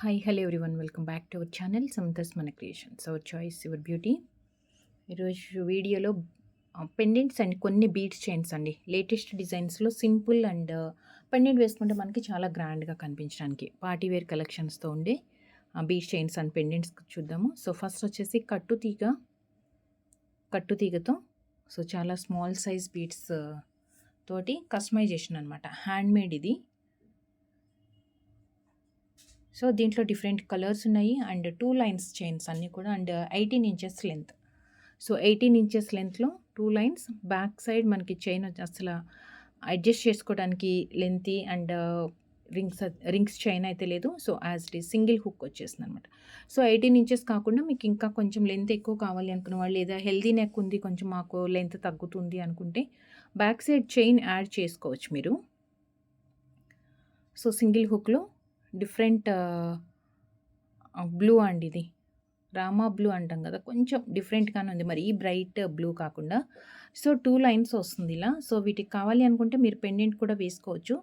Hi hello everyone welcome back to our channel సమతస్ మన creations our choice your beauty. ఈరోజు వీడియోలో pendants and కొన్ని బీడ్స్ చైన్స్ అండి, లేటెస్ట్ డిజైన్స్లో సింపుల్ అండ్ పెండెంట్ వేసుకుంటే మనకి చాలా గ్రాండ్గా కనిపించడానికి పార్టీ వేర్ కలెక్షన్స్తో ఉండే బీడ్స్ చైన్స్ అండ్ పెండెంట్స్ చూద్దాము. సో ఫస్ట్ వచ్చేసి కట్టుతీగతో సో చాలా స్మాల్ సైజ్ బీడ్స్ తోటి కస్టమైజేషన్ అనమాట, హ్యాండ్మేడ్ ఇది. సో దీంట్లో డిఫరెంట్ కలర్స్ ఉన్నాయి అండ్ 2 లైన్స్ చైన్స్ అన్నీ కూడా and 18 inches length. So 18 inches లెంత్లో 2 లైన్స్, బ్యాక్ సైడ్ మనకి చైన్ అసలు అడ్జస్ట్ చేసుకోవడానికి లెంతీ అండ్ రింగ్స్ చైన్ అయితే లేదు. So as it is single hook వచ్చేసింది అనమాట. సో 18 ఇంచెస్ కాకుండా మీకు ఇంకా కొంచెం లెంత్ ఎక్కువ కావాలి అనుకున్న వాళ్ళు, లేదా హెల్దీ నెక్ ఉంది కొంచెం మాకు లెంత్ తగ్గుతుంది అనుకుంటే బ్యాక్ సైడ్ చైన్ యాడ్ చేసుకోవచ్చు మీరు. సో సింగిల్ హుక్లో డిఫరెంట్ బ్లూ అండి, ఇది రామా బ్లూ అంటాం కదా, కొంచెం డిఫరెంట్గానే ఉంది, మరి ఈ బ్రైట్ బ్లూ కాకుండా. సో 2 లైన్స్ వస్తుంది ఇలా. సో వీటికి కావాలి అనుకుంటే మీరు పెండెంట్ కూడా వేసుకోవచ్చు.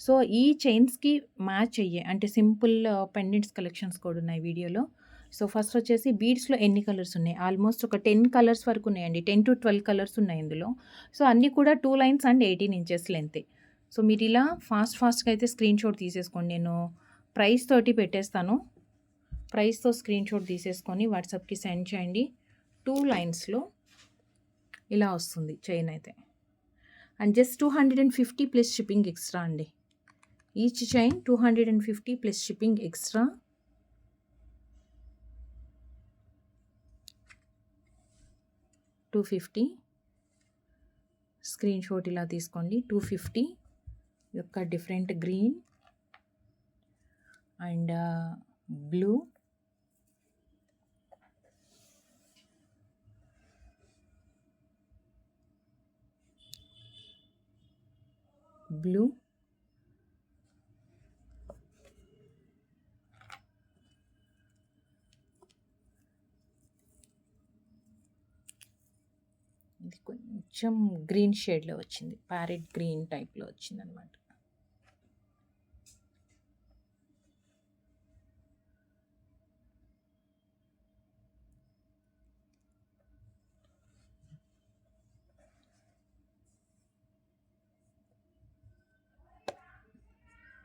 సో ఈ చైన్స్కి మ్యాచ్ అయ్యే అంటే సింపుల్ పెండెంట్స్ కలెక్షన్స్ కూడా ఉన్నాయి వీడియోలో. సో ఫస్ట్ వచ్చేసి బీడ్స్లో ఎన్ని కలర్స్ ఉన్నాయి, ఆల్మోస్ట్ ఒక 10 కలర్స్ వరకు ఉన్నాయండి, 10 to 12 కలర్స్ ఉన్నాయి ఇందులో. సో అన్నీ కూడా 2 లైన్స్ అండ్ 18 ఇంచెస్ లెంతే. సో మీరు ఇలా ఫాస్ట్గా అయితే స్క్రీన్ షాట్ తీసేసుకోండి. నేను ప్రైస్ తోటి పెట్టేస్తాను, ప్రైస్తో స్క్రీన్ షాట్ తీసేసుకొని వాట్సాప్కి సెండ్ చేయండి. 2 లైన్స్లో ఇలా వస్తుంది చైన్ అయితే, and just 250 plus shipping extra అండి. Each chain 250 plus shipping extra. $250 స్క్రీన్ షాట్ ఇలా తీసుకోండి. 250 యొక్క different green and blue, blue, ఇది కొంచెం గ్రీన్ షేడ్లో వచ్చింది, ప్యారెట్ గ్రీన్ టైప్లో వచ్చింది అనమాట.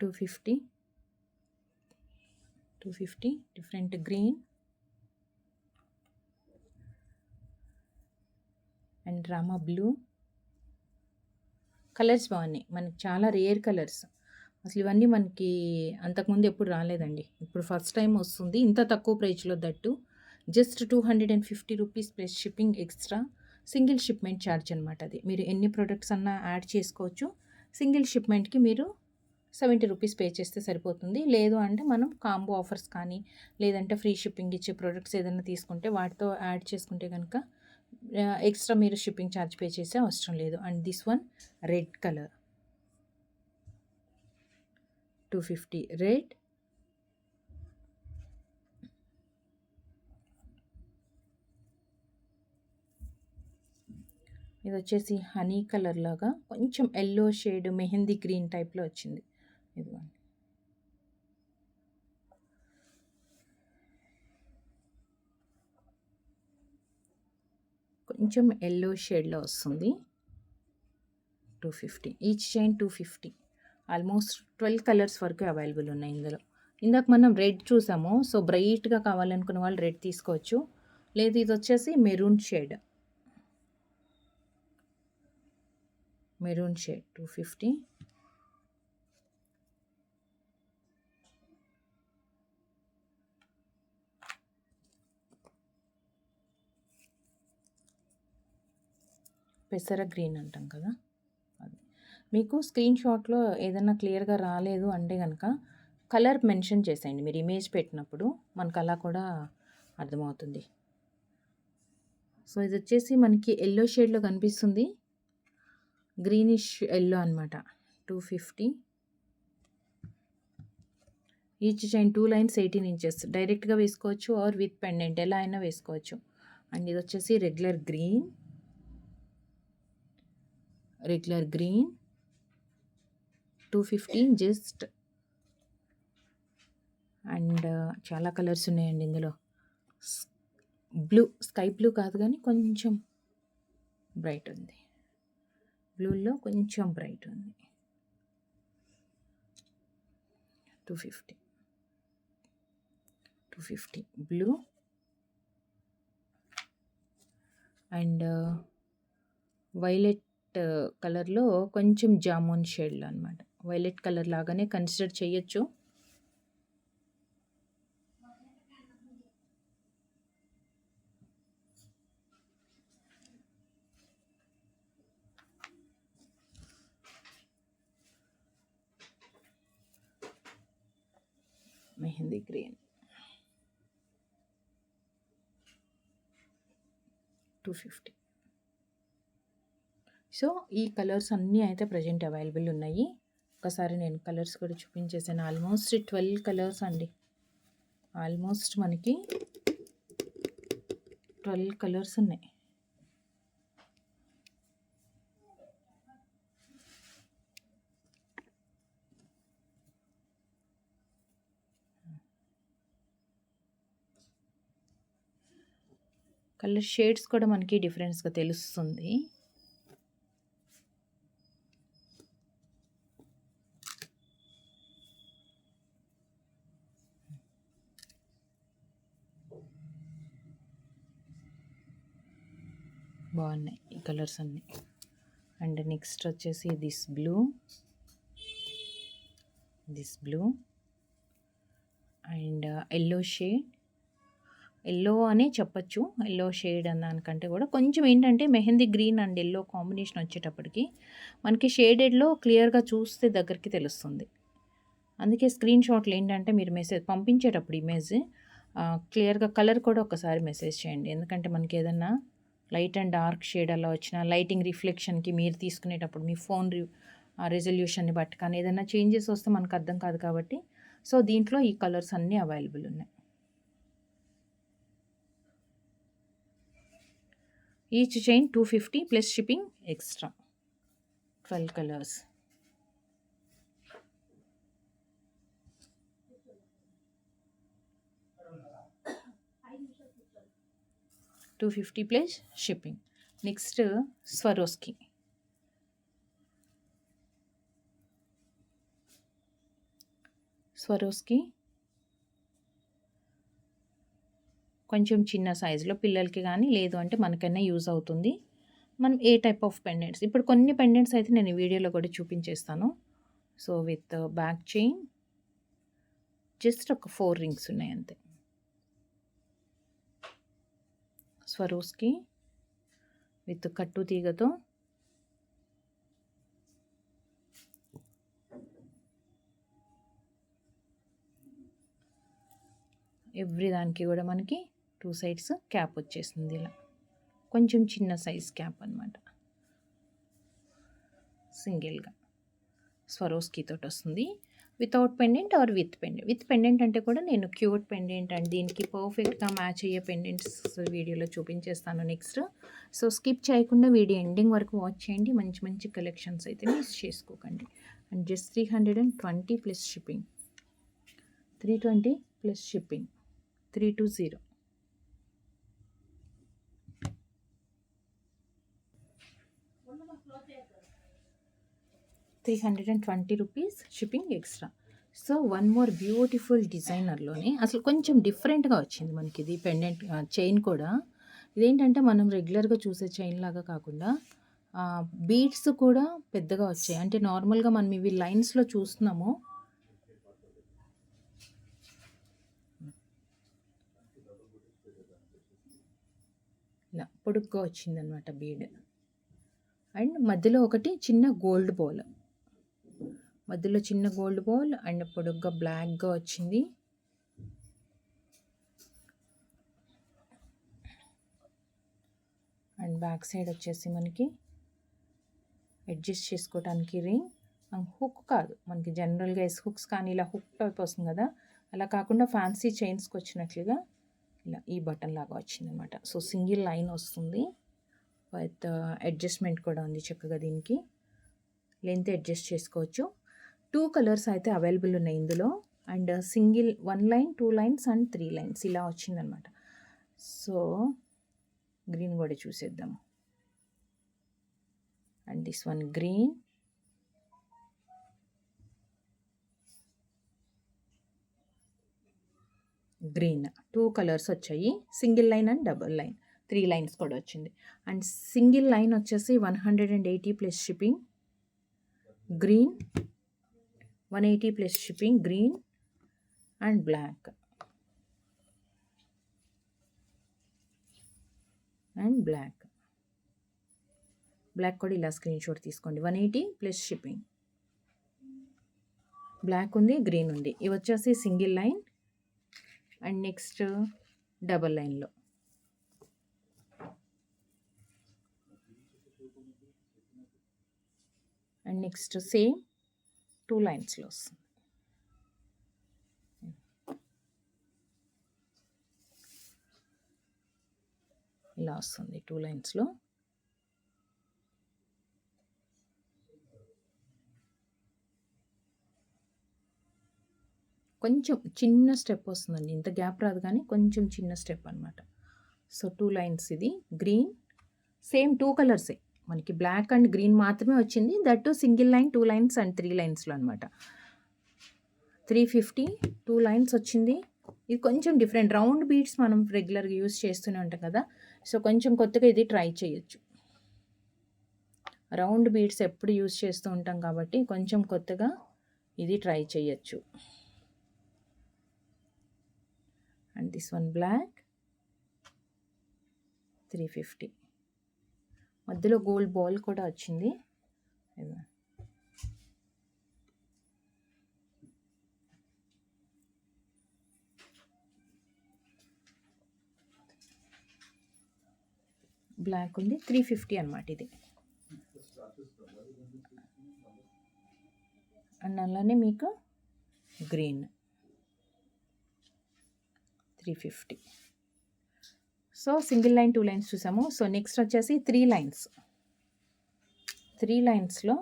$250 different green and Rama blue. Colours బాగున్నాయి, మనకి చాలా రేర్ కలర్స్. అసలు ఇవన్నీ మనకి అంతకుముందు ఎప్పుడు రాలేదండి, ఇప్పుడు ఫస్ట్ టైం వస్తుంది ఇంత తక్కువ ప్రైస్లో. That just $250 plus shipping extra. Single shipment charge అనమాట అది. మీరు ఎన్ని ప్రొడక్ట్స్ అన్నా యాడ్ చేసుకోవచ్చు. సింగిల్ షిప్మెంట్కి మీరు $70 పే చేస్తే సరిపోతుంది. లేదు అంటే మనం కాంబో ఆఫర్స్ కానీ లేదంటే ఫ్రీ షిప్పింగ్ ఇచ్చే ప్రొడక్ట్స్ ఏదైనా తీసుకుంటే వాటితో యాడ్ చేసుకుంటే కనుక ఎక్స్ట్రా మీరు షిప్పింగ్ ఛార్జ్ పే చేసే అవసరం లేదు. And this one red colour, 250 red, ఇది వచ్చేసి హనీ కలర్ లాగా కొంచెం ఎల్లో షేడ్ మెహందీ గ్రీన్ టైప్లో వచ్చింది. ఇదిగోండి, కొంచెం ఎల్లో షేడ్లో వస్తుంది. 250 ఈచ్ చైన్ 250. ఆల్మోస్ట్ 12 కలర్స్ వరకు అవైలబుల్ ఉన్నాయి ఇందులో. ఇందాక మనం రెడ్ చూసాము, సో బ్రైట్గా కావాలనుకున్న వాళ్ళు రెడ్ తీసుకోవచ్చు. లేదు ఇది వచ్చేసి మెరూన్ షేడ్ 250. పెసర గ్రీన్ అంటాం కదా అది. మీకు స్క్రీన్ షాట్లో ఏదైనా క్లియర్గా రాలేదు అంటే కనుక కలర్ మెన్షన్ చేసేయండి మీరు ఇమేజ్ పెట్టినప్పుడు, మనకు అలా కూడా అర్థమవుతుంది. సో ఇది వచ్చేసి మనకి ఎల్లో షేడ్లో కనిపిస్తుంది, గ్రీనిష్ ఎల్లో అనమాట. 250 ఈచ్ చైన్ 2 లైన్స్ 18 ఇంచెస్. డైరెక్ట్గా వేసుకోవచ్చు ఆర్ విత్ పెండెంట్ ఎలా అయినా వేసుకోవచ్చు. అండ్ ఇది వచ్చేసి రెగ్యులర్ గ్రీన్ 250 జస్ట్ అండ్ చాలా కలర్స్ ఉన్నాయండి ఇందులో. బ్లూ, స్కై బ్లూ కాదు కానీ కొంచెం బ్రైట్ ఉంది. బ్లూలో కొంచెం బ్రైట్ ఉంది. 250 బ్లూ అండ్ వైలెట్ కలర్లో కొంచెం జామున్ షేడ్లో అనమాట. వైలెట్ కలర్ లాగానే కన్సిడర్ చేయొచ్చు. మెహందీ గ్రీన్ 250. సో ఈ కలర్స్ అన్నీ అయితే ప్రజెంట్ అవైలబుల్ ఉన్నాయి. ఒకసారి నేను కలర్స్ కూడా చూపించేసాను. ఆల్మోస్ట్ 12 కలర్స్ అండి. ఆల్మోస్ట్ మనకి 12 కలర్స్ ఉన్నాయి. కలర్ షేడ్స్ కూడా మనకి డిఫరెన్స్గా తెలుస్తుంది. బాగున్నాయి ఈ కలర్స్ అన్నీ. అండ్ నెక్స్ట్ వచ్చేసి this blue and yellow shade. Yellow అనే చెప్పచ్చు. ఎల్లో షేడ్ అన్నదానికంటే కూడా కొంచెం ఏంటంటే mehndi green and yellow combination వచ్చేటప్పటికి మనకి షేడెడ్లో క్లియర్గా చూస్తే దగ్గరికి తెలుస్తుంది. అందుకే స్క్రీన్ షాట్లు ఏంటంటే మీరు మెసేజ్ పంపించేటప్పుడు ఇమేజ్ క్లియర్గా కలర్ కూడా ఒకసారి మెసేజ్ చేయండి. ఎందుకంటే మనకి ఏదన్నా లైట్ అండ్ డార్క్ షేడ్ అలా వచ్చిన లైటింగ్ రిఫ్లెక్షన్కి మీరు తీసుకునేటప్పుడు మీ ఫోన్ రెజల్యూషన్ని బట్టి కానీ ఏదైనా చేంజెస్ వస్తే మనకు అర్థం కాదు కాబట్టి సో దీంట్లో ఈ కలర్స్ అన్నీ అవైలబుల్ ఉన్నాయి. Each chain 250 plus shipping extra. 12 colours. $250 plus shipping. Next Swarovski. కొంచెం చిన్న సైజులో పిల్లలకి కానీ లేదు అంటే మనకైనా యూజ్ అవుతుంది. మనం ఏ టైప్ ఆఫ్ పెండెంట్స్ ఇప్పుడు కొన్ని పెండెంట్స్ అయితే నేను వీడియోలో కూడా చూపించేస్తాను. So with back chain just ఒక 4 రింగ్స్ ఉన్నాయి అంతే. స్వరోస్కి విత్ కట్టు తీగతో ఎవ్రీ దానికి కూడా మనకి 2 సైడ్స్ క్యాప్ వచ్చేసింది. ఇలా కొంచెం చిన్న సైజ్ క్యాప్ అనమాట. సింగిల్గా స్వరోస్కి తోటి వస్తుంది. Without pendant or with pendant. With pendant అంటే కూడా నేను క్యూట్ పెండెంట్ అండ్ దీనికి పర్ఫెక్ట్గా మ్యాచ్ అయ్యే పెండెంట్స్ వీడియోలో చూపించేస్తాను నెక్స్ట్. సో స్కిప్ చేయకుండా వీడియో ఎండింగ్ వరకు వాచ్ చేయండి. మంచి మంచి కలెక్షన్స్ అయితే మిస్ చేసుకోకండి. And just 320 plus shipping. 320 plus shipping. 320. ₹320 shipping extra. So one more beautiful డిజైనర్లోనే అసలు కొంచెం డిఫరెంట్గా వచ్చింది మనకి ఇది పెండెంట్ చైన్ కూడా. ఇదేంటంటే మనం రెగ్యులర్గా చూసే చైన్ లాగా కాకుండా బీడ్స్ కూడా పెద్దగా వచ్చాయి. అంటే నార్మల్గా మనం ఇవి లైన్స్లో చూస్తున్నాము. ఇలా పొడుగ్గా వచ్చిందనమాట బీడ్. అండ్ మధ్యలో ఒకటి చిన్న గోల్డ్ బాల్. అండ్ పొడుగ్గా బ్లాక్గా వచ్చింది. అండ్ బ్యాక్ సైడ్ వచ్చేసి మనకి అడ్జస్ట్ చేసుకోవడానికి రింగ్. హుక్ కాదు మనకి జనరల్గా హుక్స్ కానీ ఇలా హుక్ టైప్ వస్తుంది కదా, అలా కాకుండా ఫ్యాన్సీ చైన్స్కి వచ్చినట్లుగా ఇలా ఈ బటన్ లాగా వచ్చిందనమాట. సో సింగిల్ లైన్ వస్తుంది విత్ అడ్జస్ట్మెంట్ కూడా ఉంది చక్కగా. దీనికి లెంత్ అడ్జస్ట్ చేసుకోవచ్చు. 2 కలర్స్ అయితే అవైలబుల్ ఉన్నాయి ఇందులో. And single 1 line, 2 lines and 3 lines ఇలా వచ్చిందనమాట. సో గ్రీన్ కూడా చూసేద్దాము. And this one green, green 2 colours వచ్చాయి. Single line and double line 3 lines కూడా వచ్చింది. అండ్ సింగిల్ లైన్ వచ్చేసి 180 plus shipping, green 180 plus shipping, green and black black కూడా ఇలా స్క్రీన్ షాట్ తీసుకోండి. 180 ప్లస్ షిప్పింగ్, బ్లాక్ ఉంది, గ్రీన్ ఉంది. ఇవి వచ్చేసి single line and next double లైన్లో. అండ్ నెక్స్ట్ సేమ్ 2 లైన్స్లో వస్తుంది. ఇలా వస్తుంది 2 లైన్స్లో. కొంచెం చిన్న స్టెప్ వస్తుందండి, ఇంత గ్యాప్ రాదు కానీ కొంచెం చిన్న స్టెప్ అనమాట. సో 2 లైన్స్, ఇది గ్రీన్, సేమ్ 2 కలర్సే మనకి, బ్లాక్ అండ్ గ్రీన్ మాత్రమే వచ్చింది. That single line, 2 lines and 3 లైన్స్లో అనమాట. 350 2 లైన్స్ వచ్చింది. ఇది కొంచెం డిఫరెంట్, రౌండ్ బీడ్స్ మనం రెగ్యులర్గా యూజ్ చేస్తూనే ఉంటాం కదా. సో కొంచెం కొత్తగా ఇది ట్రై చేయొచ్చు. రౌండ్ బీడ్స్ ఎప్పుడు యూజ్ చేస్తూ ఉంటాం కాబట్టి కొంచెం కొత్తగా ఇది ట్రై చేయొచ్చు. అండ్ దిస్ వన్ బ్లాక్ 350, మధ్యలో గోల్డ్ బాల్ కూడా వచ్చింది. బ్లాక్ ఉంది, 350 అనమాట ఇది. అండ్ అలానే మీకు green 350. So single line, 2 lines చూసాము. సో నెక్స్ట్ వచ్చేసి 3 లైన్స్. 3 లైన్స్లో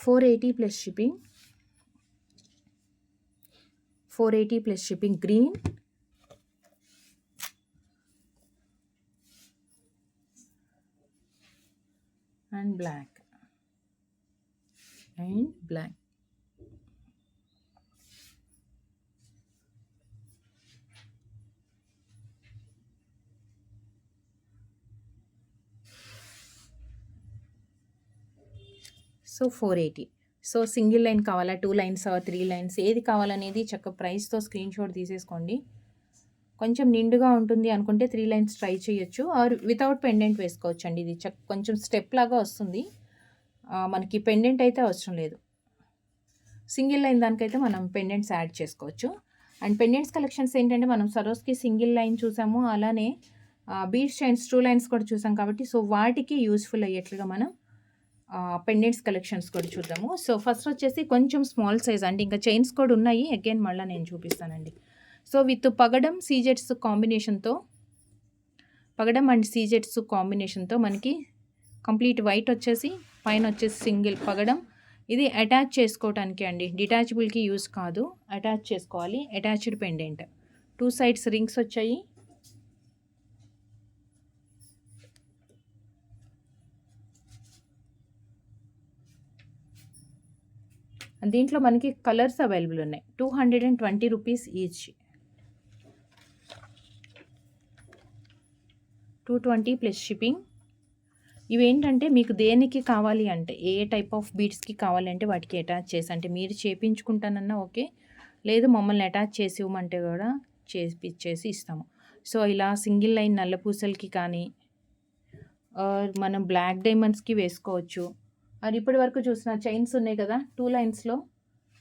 $480 plus shipping, 480 plus shipping, green and black and black. So 480. So single line కావాలా, 2 లైన్స్, 3 లైన్స్, ఏది కావాలనేది చక్కగా ప్రైస్తో స్క్రీన్ షాట్ తీసేసుకోండి. కొంచెం నిండుగా ఉంటుంది అనుకుంటే 3 లైన్స్ ట్రై చేయొచ్చు, ఆర్ వితౌట్ పెండెంట్ వేసుకోవచ్చు అండి. ఇది కొంచెం స్టెప్ లాగా వస్తుంది, మనకి పెండెంట్ అయితే అవసరం లేదు. సింగిల్ లైన్ దానికైతే మనం పెండెంట్స్ యాడ్ చేసుకోవచ్చు. అండ్ పెండెంట్స్ కలెక్షన్స్ ఏంటంటే మనం సరోస్కి సింగిల్ లైన్ చూసాము, అలానే బీడ్స్ చైన్స్ 2 లైన్స్ కూడా చూసాం కాబట్టి సో వాటికి యూస్ఫుల్ అయ్యేట్లుగా మనం పెండెంట్స్ కలెక్షన్స్ కూడా చూద్దాము. సో ఫస్ట్ వచ్చేసి కొంచెం స్మాల్ సైజ్ అండి, ఇంకా చైన్స్ కూడా ఉన్నాయి, అగైన్ మళ్ళీ నేను చూపిస్తానండి. సో విత్ పగడం సీజెట్స్ కాంబినేషన్తో, పగడం అండ్ సీజెట్స్ కాంబినేషన్తో మనకి కంప్లీట్ వైట్ వచ్చేసి, పైన వచ్చేసి సింగిల్ పగడం. ఇది అటాచ్ చేసుకోవటానికి అండి, డిటాచబుల్కి యూజ్ కాదు, అటాచ్ చేసుకోవాలి. అటాచ్డ్ పెండెంట్, 2 సైడ్స్ రింగ్స్ వచ్చాయి. దీంట్లో మనకి కలర్స్ అవైలబుల్ ఉన్నాయి. 220 రూపీస్ ఈచ్, 220 ప్లస్ షిప్పింగ్. ఇవేంటంటే మీకు దేనికి కావాలి అంటే, ఏ టైప్ ఆఫ్ బీడ్స్కి కావాలంటే వాటికి అటాచ్ చేసి, అంటే మీరు చేయించుకుంటానన్నా ఓకే, లేదు మమ్మల్ని అటాచ్ చేసి ఇవ్వమంటే కూడా చేసి ఇస్తాము. సో ఇలా సింగిల్ లైన్ నల్ల పూసలకి కానీ మనం బ్లాక్ డైమండ్స్కి వేసుకోవచ్చు. అది ఇప్పటి వరకు చూసిన చైన్స్ ఉన్నాయి కదా 2 లైన్స్లో,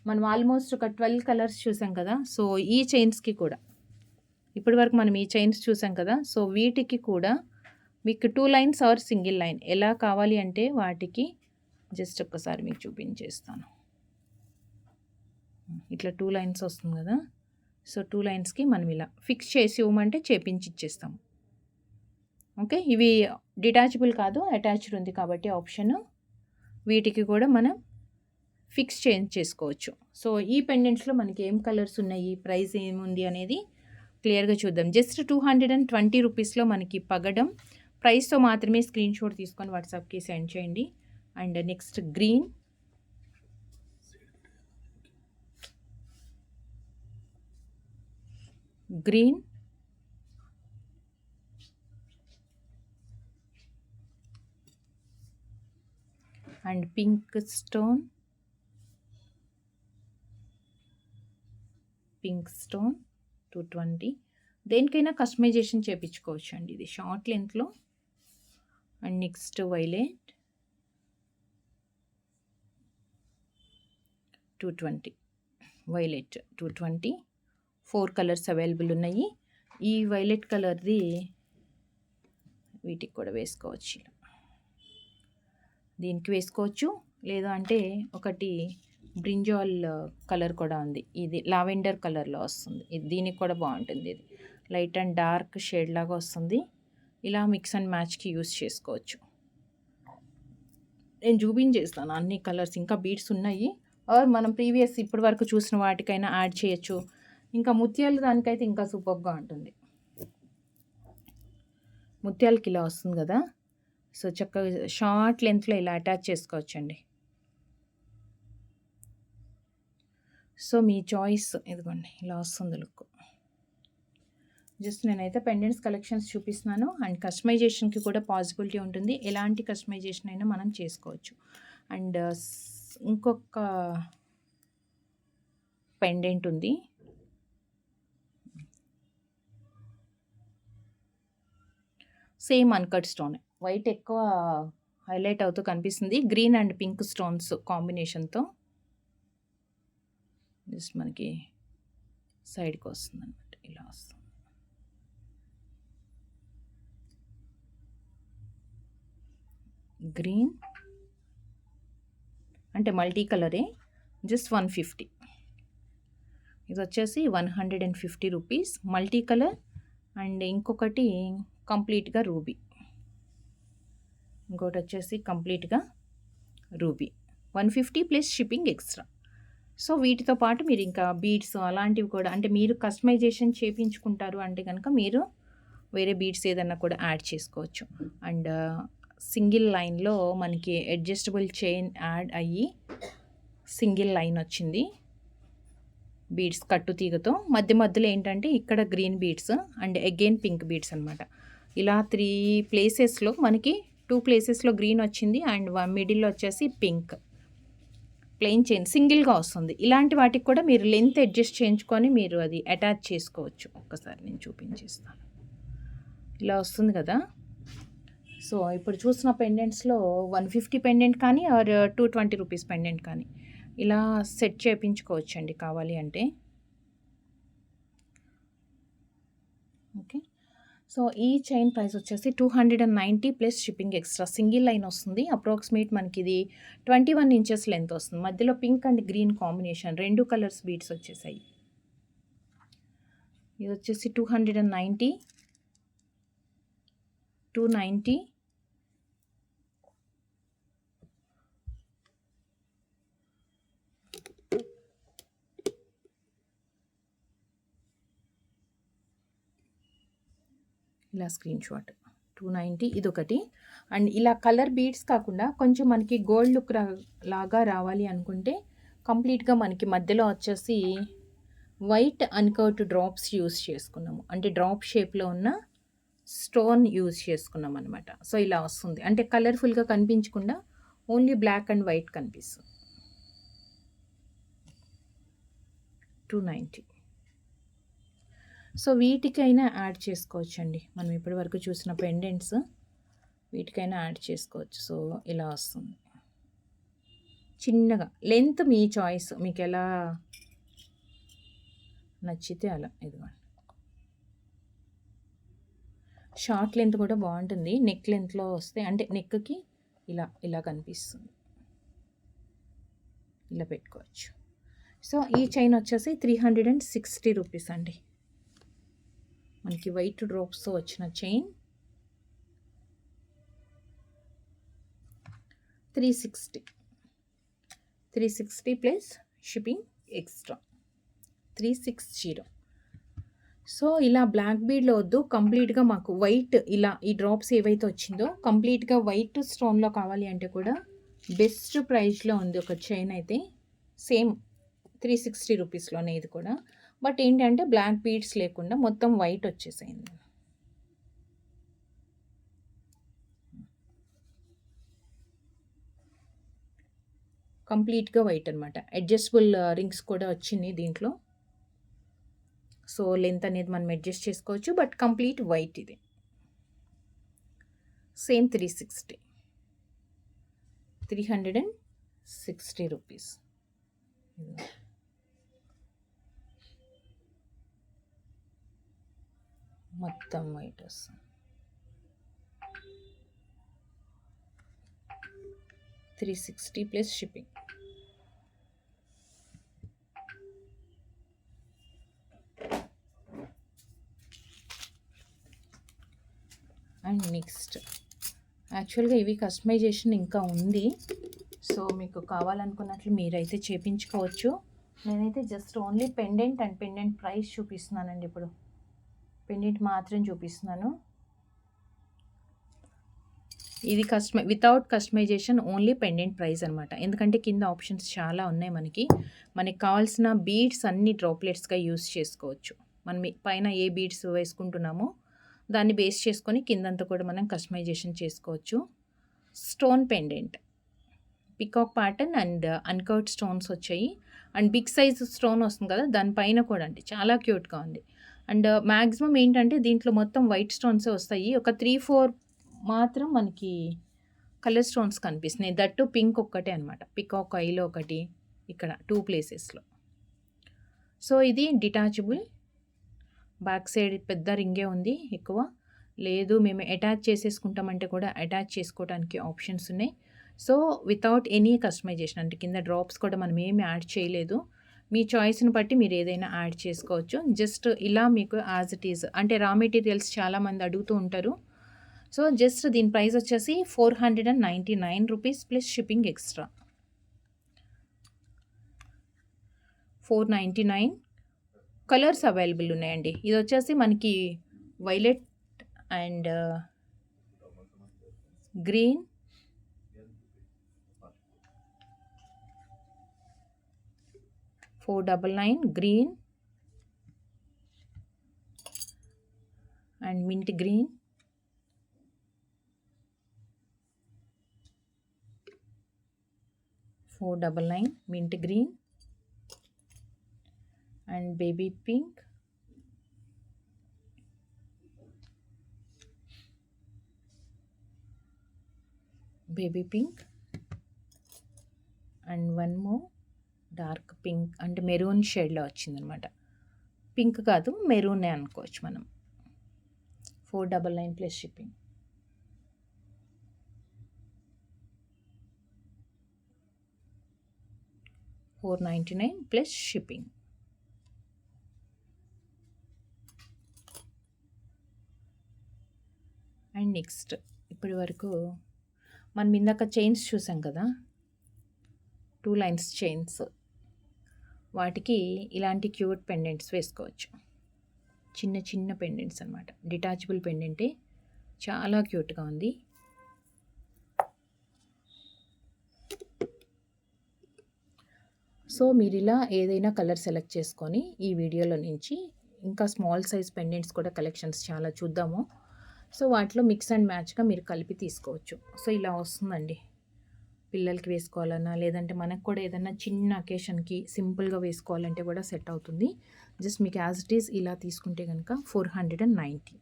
మనం ఆల్మోస్ట్ ఒక 12 కలర్స్ చూసాం కదా. సో ఈ చైన్స్కి కూడా ఇప్పటి వరకు మనం ఈ చైన్స్ చూసాం కదా. సో వీటికి కూడా మీకు 2 లైన్స్ ఆర్ సింగిల్ లైన్ ఎలా కావాలి అంటే వాటికి జస్ట్ ఒక్కసారి మీకు చూపించేస్తాను. ఇట్లా 2 లైన్స్ వస్తుంది కదా. సో 2 లైన్స్కి మనం ఇలా ఫిక్స్ చేసి ఇవ్వమంటే చేపించి ఇచ్చేస్తాం. ఓకే, ఇవి డిటాచబుల్ కాదు, అటాచ్డ్ ఉంది కాబట్టి ఆప్షన్. వీటికి కూడా మనం ఫిక్స్ చేంజ్ చేసుకోవచ్చు. సో ఈ పెండెంట్స్లో మనకి ఏం కలర్స్ ఉన్నాయి, ప్రైస్ ఏముంది అనేది క్లియర్గా చూద్దాం. జస్ట్ 220 రూపీస్లో మనకి పగడం. ప్రైస్తో మాత్రమే స్క్రీన్ షాట్ తీసుకొని వాట్సాప్కి సెండ్ చేయండి. And next green, green, and pink stone, pink stone 220. దేనికైనా కస్టమైజేషన్ చేయించుకోవచ్చు అండి. ఇది షార్ట్ లెంత్లో. And next violet 220, violet 220. 4 colours available ఉన్నాయి. ఈ వైలెట్ కలర్ది వీటికి కూడా వేసుకోవచ్చు. దీనికి వేసుకోవచ్చు, లేదా అంటే ఒకటి బ్రింజాల్ కలర్ కూడా ఉంది. ఇది లావెండర్ కలర్లో వస్తుంది. ఇది దీనికి కూడా బాగుంటుంది. ఇది లైట్ అండ్ డార్క్ షేడ్ లాగా వస్తుంది. ఇలా మిక్స్ అండ్ మ్యాచ్కి యూస్ చేసుకోవచ్చు. నేను చూపించేస్తాను అన్ని కలర్స్. ఇంకా బీడ్స్ ఉన్నాయి, ఆర్ మనం ప్రీవియస్ ఇప్పటి వరకు చూసిన వాటికైనా యాడ్ చేయొచ్చు. ఇంకా ముత్యాలు దానికైతే ఇంకా సూపర్గా ఉంటుంది. ముత్యాలకి ఇలా వస్తుంది కదా. సో చక్కగా షార్ట్ లెంత్లో ఇలా అటాచ్ చేసుకోవచ్చండి. సో మీ చాయిస్. ఇదిగోండి ఇలా వస్తుంది లుక్. జస్ట్ నేనైతే పెండెంట్స్ కలెక్షన్స్ చూపిస్తున్నాను. అండ్ కస్టమైజేషన్కి కూడా పాసిబిలిటీ ఉంటుంది. ఎలాంటి కస్టమైజేషన్ అయినా మనం చేసుకోవచ్చు. అండ్ ఇంకొక పెండెంట్ ఉంది. సేమ్ అన్కట్ స్టోన్, వైట్ ఎక్కువ హైలైట్ అవుతూ కనిపిస్తుంది. గ్రీన్ అండ్ పింక్ స్టోన్స్ కాంబినేషన్తో జస్ట్ మనకి సైడ్కి వస్తుంది అనమాట. ఇలా వస్తుంది. గ్రీన్ అంటే మల్టీ కలరే. జస్ట్ 150. ఇది వచ్చేసి 150 రూపీస్ మల్టీ కలర్. అండ్ ఇంకొకటి కంప్లీట్గా రూబీ, ఇంకోటి వచ్చేసి కంప్లీట్గా ruby. 150 plus shipping extra. So వీటితో పాటు మీరు ఇంకా బీడ్స్ అలాంటివి కూడా, అంటే మీరు కస్టమైజేషన్ చేయించుకుంటారు అంటే కనుక మీరు వేరే బీడ్స్ ఏదన్నా కూడా యాడ్ చేసుకోవచ్చు. అండ్ సింగిల్ లైన్లో మనకి అడ్జస్టబుల్ చైన్ యాడ్ అయ్యి సింగిల్ లైన్ వచ్చింది. బీడ్స్ కట్టు తీగతో మధ్య మధ్యలో ఏంటంటే ఇక్కడ green beads and again pink beads అనమాట. ఇలా 3 ప్లేసెస్లో మనకి 2 ప్లేసెస్లో గ్రీన్ వచ్చింది అండ్ మిడిల్లో వచ్చేసి పింక్. ప్లెయిన్ చైన్ సింగిల్గా వస్తుంది. ఇలాంటి వాటికి కూడా మీరు లెంత్ అడ్జస్ట్ చేయించుకొని మీరు అది అటాచ్ చేసుకోవచ్చు. ఒక్కసారి నేను చూపించేస్తాను. ఇలా వస్తుంది కదా. సో ఇప్పుడు చూసిన పెండెంట్స్లో 150 పెండెంట్ కానీ ఆర్ 220 రూపీస్ పెండెంట్ కానీ ఇలా సెట్ చేయించుకోవచ్చు అండి కావాలి అంటే. ఓకే, సో ఈ చైన్ ప్రైస్ వచ్చేసి 290 plus shipping extra. Single line వస్తుంది. అప్రాక్సిమేట్ మనకి ఇది 21 ఇంచెస్ లెంత్ వస్తుంది. మధ్యలో pink and green combination 2 colours beads వచ్చేసాయి. ఇది వచ్చేసి 290, 290, ఇలా స్క్రీన్ షాట్ 290 ఇదొకటి. అండ్ ఇలా కలర్ బీడ్స్ కాకుండా కొంచెం మనకి గోల్డ్ లుక్ లాగా రావాలి అనుకుంటే కంప్లీట్గా మనకి మధ్యలో వచ్చేసి వైట్ అన్కర్ట్ డ్రాప్స్ యూస్ చేసుకున్నాము. అంటే డ్రాప్ షేప్లో ఉన్న స్టోన్ యూజ్ చేసుకున్నాం అనమాట. సో ఇలా వస్తుంది. అంటే కలర్ఫుల్గా కనిపించకుండా ఓన్లీ బ్లాక్ అండ్ వైట్ కనిపిస్తుంది. 290. సో వీటికైనా యాడ్ చేసుకోవచ్చండి. మనం ఇప్పటి వరకు చూసిన పెండెంట్స్ వీటికైనా యాడ్ చేసుకోవచ్చు. సో ఇలా వస్తుంది. చిన్నగా లెంత్ మీ చాయిస్, మీకు ఎలా నచ్చితే అలా. ఇదిగోండి షార్ట్ లెంత్ కూడా బాగుంటుంది. నెక్ లెంత్లో వస్తే అంటే నెక్కి ఇలా ఇలా కనిపిస్తుంది. ఇలా పెట్టుకోవచ్చు. సో ఈ చైన్ వచ్చేసి 360 రూపీస్ అండి. మనకి వైట్ డ్రాప్స్తో వచ్చిన chain 360 plus shipping extra 360. So ఇలా బ్లాక్ బీడ్లో వద్దు, కంప్లీట్గా మాకు వైట్ ఇలా ఈ డ్రాప్స్ ఏవైతే వచ్చిందో కంప్లీట్గా వైట్ స్టోన్లో కావాలి అంటే కూడా బెస్ట్ ప్రైస్లో ఉంది ఒక చైన్ అయితే. సేమ్ 360 రూపీస్లోనే ఇది కూడా. బట్ ఏంటంటే బ్లాక్ బీడ్స్ లేకుండా మొత్తం వైట్ వచ్చేసింది. కంప్లీట్గా వైట్ అనమాట. అడ్జస్టబుల్ రింగ్స్ కూడా వచ్చింది దీంట్లో. సో లెంత్ అనేది మనం అడ్జస్ట్ చేసుకోవచ్చు. బట్ కంప్లీట్ వైట్ ఇది. Same 360 rupees. మొత్తం వైట్ వస్తుంది. 360 ప్లస్ షిప్పింగ్. అండ్ నెక్స్ట్ యాక్చువల్గా ఇవి కస్టమైజేషన్ ఇంకా ఉంది. సో మీకు కావాలనుకున్నట్లు మీరైతే చేపించుకోవచ్చు. నేనైతే just only pendant and pendant price చూపిస్తున్నానండి. ఇప్పుడు పెండెంట్ మాత్రం చూపిస్తున్నాను. ఇది without customisation only pendant price అనమాట. ఎందుకంటే కింద ఆప్షన్స్ చాలా ఉన్నాయి. మనకి కావాల్సిన బీడ్స్ అన్ని డ్రాప్లెట్స్గా యూస్ చేసుకోవచ్చు. మనం పైన ఏ బీడ్స్ వేసుకుంటున్నామో దాన్ని బేస్ చేసుకొని కిందంతా కూడా మనం కస్టమైజేషన్ చేసుకోవచ్చు. Stone pendant peacock pattern and అన్కర్ట్ stones వచ్చాయి. అండ్ బిగ్ సైజ్ స్టోన్ వస్తుంది కదా, దానిపైన కూడా అండి చాలా క్యూట్గా ఉంది. అండ్ మ్యాక్సిమం ఏంటంటే దీంట్లో మొత్తం వైట్ స్టోన్సే వస్తాయి. ఒక 3-4 మాత్రం మనకి కలర్ స్టోన్స్ కనిపిస్తున్నాయి. దట్టు పింక్ ఒక్కటే అనమాట. పికాక్ ఐలో ఒకటి, ఇక్కడ 2 ప్లేసెస్లో. సో ఇది డిటాచబుల్. బ్యాక్ సైడ్ పెద్ద రింగే ఉంది ఎక్కువ. లేదు మేము అటాచ్ చేసేసుకుంటామంటే కూడా అటాచ్ చేసుకోవడానికి ఆప్షన్స్ ఉన్నాయి. సో వితౌట్ ఎనీ కస్టమైజేషన్, అంటే కింద డ్రాప్స్ కూడా మనం ఏమి యాడ్ చేయలేదు. మీ చాయిస్ని బట్టి మీరు ఏదైనా యాడ్ చేసుకోవచ్చు. జస్ట్ ఇలా మీకు యాజ్ ఇట్ ఈజ్, అంటే రా మెటీరియల్స్ చాలామంది అడుగుతూ ఉంటారు. సో జస్ట్ దీని ప్రైస్ వచ్చేసి 499 rupees plus shipping extra. 499. Colours available ఉన్నాయండి. ఇది వచ్చేసి మనకి violet and green, 499 green and mint green, 499 mint green and baby pink, and one more dark pink అంటే మెరూన్ షేడ్లో వచ్చిందనమాట. పింక్ కాదు మెరూనే అనుకోవచ్చు మనం. 499 plus shipping. $499 plus shipping. And next ఇప్పటి వరకు మనం ఇందాక చైన్స్ చూసాం కదా, 2 లైన్స్ చైన్స్, వాటికి ఇలాంటి క్యూట్ పెండెంట్స్ వేసుకోవచ్చు. చిన్న చిన్న పెండెంట్స్ అనమాట. డిటాచబుల్ పెండెంటే, చాలా క్యూట్గా ఉంది. సో మీరు ఇలా ఏదైనా కలర్ సెలెక్ట్ చేసుకొని ఈ వీడియోలో నుంచి ఇంకా స్మాల్ సైజ్ పెండెంట్స్ కూడా కలెక్షన్స్ చాలా చూద్దాము. సో వాటిలో మిక్స్ అండ్ మ్యాచ్గా మీరు కలిపి తీసుకోవచ్చు. సో ఇలా వస్తుందండి. పిల్లలకి వేసుకోవాలన్నా, లేదంటే మనకు కూడా ఏదైనా చిన్న అకేషన్కి సింపుల్గా వేసుకోవాలంటే కూడా సెట్ అవుతుంది. జస్ట్ మీకు యాజ్ ఇట్ ఈస్ ఇలా తీసుకుంటే కనుక 490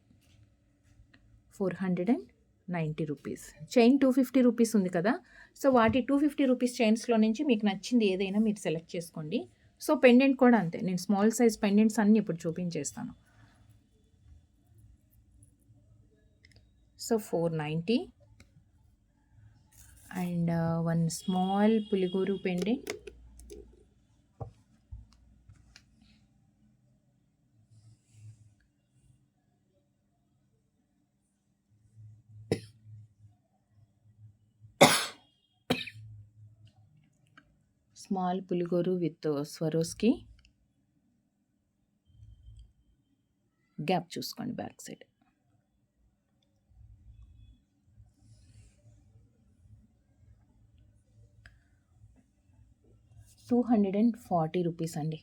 రూపీస్. చైన్ 250 రూపీస్ ఉంది కదా. సో వాటి 250 రూపీస్ చైన్స్లో నుంచి మీకు నచ్చింది ఏదైనా మీరు సెలెక్ట్ చేసుకోండి. సో పెండెంట్ కూడా అంతే. నేను స్మాల్ సైజ్ పెండెంట్స్ అన్నీ ఇప్పుడు చూపించేస్తాను. సో 490 అండ్ వన్ స్మాల్ పులిగోరు పెండెంట్, స్మాల్ పులిగోరు విత్ స్వరోస్కి గ్యాప్ చూసుకోండి బ్యాక్ సైడ్. ₹240 అండి.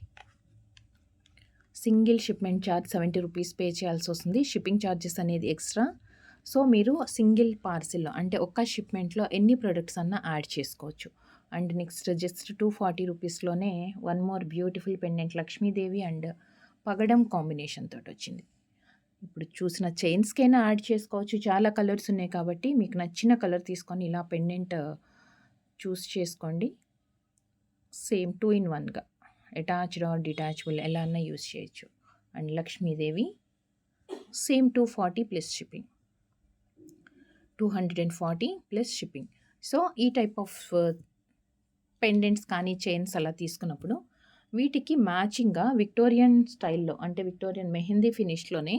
సింగిల్ షిప్మెంట్ ఛార్జ్ ₹70 పే చేయాల్సి వస్తుంది. షిప్పింగ్ ఛార్జెస్ అనేది ఎక్స్ట్రా. సో మీరు సింగిల్ పార్సిల్లో అంటే ఒక్క షిప్మెంట్లో ఎన్ని ప్రొడక్ట్స్ అన్నా యాడ్ చేసుకోవచ్చు. అండ్ నెక్స్ట్ జస్ట్ ₹240లోనే one more beautiful pendant Lakshmidevi and పగడం కాంబినేషన్ తోటి వచ్చింది. ఇప్పుడు చూసిన చైన్స్కైనా యాడ్ చేసుకోవచ్చు. చాలా కలర్స్ ఉన్నాయి కాబట్టి మీకు నచ్చిన కలర్ తీసుకొని ఇలా పెండెంట్ చూస్ చేసుకోండి. సేమ్ 2 in 1గా అటాచ్డ్ ఆర్ డిటాచబుల్ ఎలా అన్నా యూస్ చేయొచ్చు. And Lakshmidevi same 240 plus shipping, 240 plus shipping. So ఈ టైప్ ఆఫ్ పెండెంట్స్ కానీ చైన్స్ అలా తీసుకున్నప్పుడు వీటికి మ్యాచింగ్గా విక్టోరియన్ స్టైల్లో అంటే విక్టోరియన్ మెహందీ ఫినిష్లోనే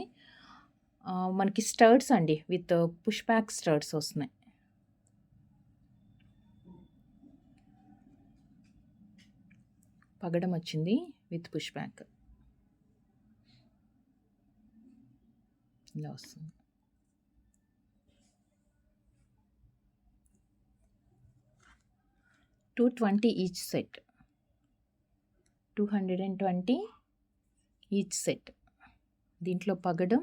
మనకి స్టర్డ్స్ అండి విత్ పుష్ బ్యాక్ స్టర్డ్స్ వస్తున్నాయి. పగడం వచ్చింది విత్ పుష్ బ్యాక్ ఇలా వస్తుంది. $220 ఈచ్ సెట్, 220 ఈచ్ సెట్. దీంట్లో పగడం